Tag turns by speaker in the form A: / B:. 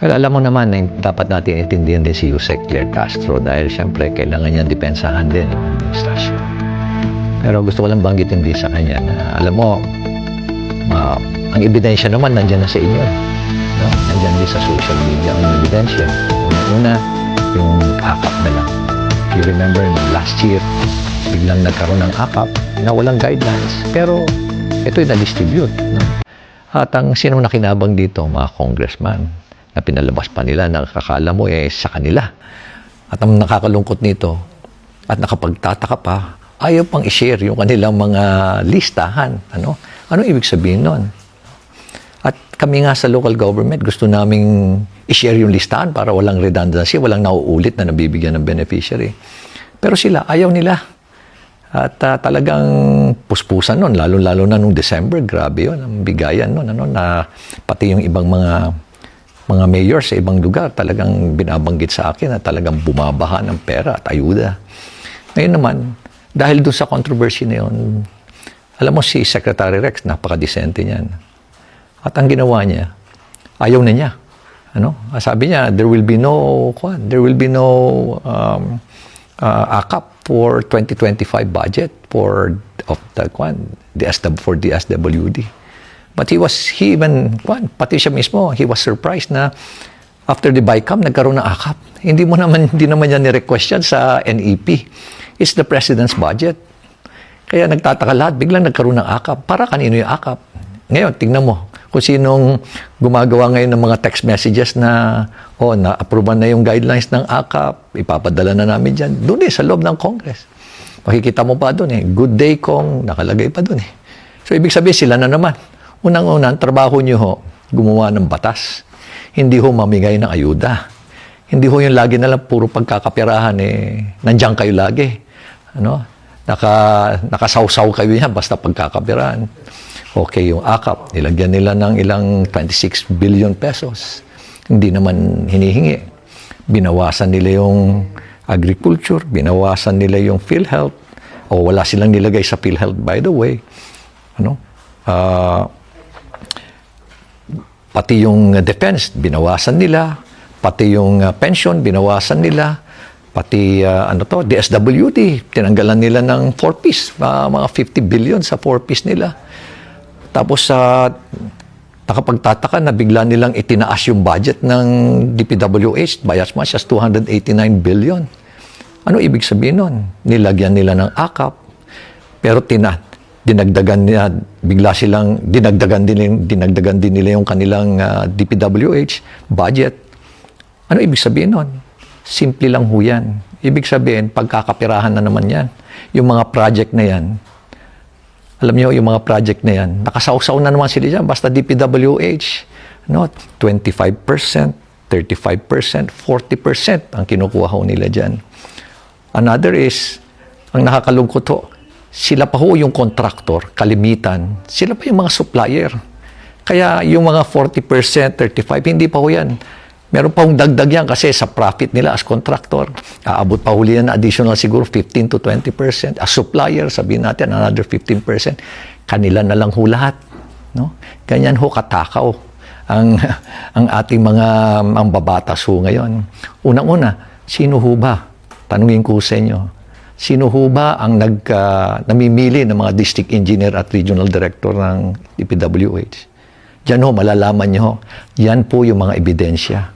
A: Well, alam mo naman na dapat natin intindihan din si Yusek Claire Castro dahil siyempre kailangan niya depensahan din ang administrasyon. Pero gusto ko lang banggitin din sa kanya na alam mo, ang ebidensya naman nandiyan na sa inyo. No? Nandiyan din sa social media ang ebidensya. Una, yung akap na lang. If you remember, last year, biglang nagkaroon ng akap na walang guidelines. Pero ito'y na-distribute. No? At ang sinong nakinabang dito, mga congressman, na pinalabas pa nila na kakala mo sa kanila. At ang nakakalungkot nito, at nakapagtataka pa, ayaw pang i-share yung kanilang mga listahan. Ano ibig sabihin nun? At kami nga sa local government, gusto naming i-share yung listahan para walang redundancy, walang nauulit na nabibigyan ng beneficiary. Pero sila, ayaw nila. At talagang puspusan nun, lalo-lalo na nung December, grabe yun, ang bigayan nun, na pati yung ibang mga mayor sa ibang lugar talagang binabanggit sa akin na talagang bumabaha ng pera at ayuda. Ngayon naman, dahil doon sa controversy na yun, alam mo si Secretary Rex, napaka-decente niyan. At ang ginawa niya, ayaw na niya. Sabi niya, there will be no AKAP for 2025 budget for the SWD. But pati siya mismo, he was surprised na after the BICAM, nagkaroon ng AKAP. Hindi naman niya ni-request yan sa NEP. It's the President's budget. Kaya nagtataka lahat, biglang nagkaroon ng AKAP. Para kanino yung AKAP? Ngayon, tingnan mo, kung sinong gumagawa ngayon ng mga text messages na, na-approvean na yung guidelines ng AKAP, ipapadala na namin dyan. Doon sa loob ng Congress. Makikita mo pa doon Good day, Kong, nakalagay pa doon So, ibig sabihin, sila na naman. Unang-unang, trabaho niyo gumawa ng batas. Hindi mamigay ng ayuda. Hindi yung lagi na lang puro pagkakapirahan nandiyan kayo lagi. Nakasawsaw kayo yan basta pagkakapirahan. Okay, yung AKAP, nilagyan nila ng ilang 26 billion pesos. Hindi naman hinihingi. Binawasan nila yung agriculture, binawasan nila yung PhilHealth, o wala silang nilagay sa PhilHealth, by the way. Pati yung defense, binawasan nila. Pati yung pension, binawasan nila. Pati, DSWD, tinanggalan nila ng 4-piece. Mga 50 billion sa 4-piece nila. Tapos, nakapagtataka na bigla nilang itinaas yung budget ng DPWH by as much as 289 billion. Ano ibig sabihin nun? Nilagyan nila ng AKAP, pero dinagdagan din nila yung kanilang DPWH budget. Ano ibig sabihin nun? Simple lang ho yan. Ibig sabihin, pagkakapirahan na naman yan. Yung mga project na yan, alam niyo, yung mga project na yan, nakasawsaw na naman sila dyan. Basta DPWH, 25%, 35%, 40% ang kinukuha ho nila dyan. Another is, ang nakakalungkot ho, sila pa ho yung contractor, kalimitan. Sila pa yung mga supplier. Kaya yung mga 40%, 35%, hindi pa ho yan. Meron pa hong dagdag yan kasi sa profit nila as contractor. Aabot pa huli yan na additional siguro 15 to 20%. As supplier, sabihin natin, another 15%. Kanila na lang ho lahat. Ganyan ho katakaw ang ating mga babatas ho ngayon. Unang-una, sino ho ba? Tanungin ko sa inyo. Sino ho ba ang namimili ng mga district engineer at regional director ng DPWH? Diyan ho, malalaman nyo. Yan po yung mga ebidensya.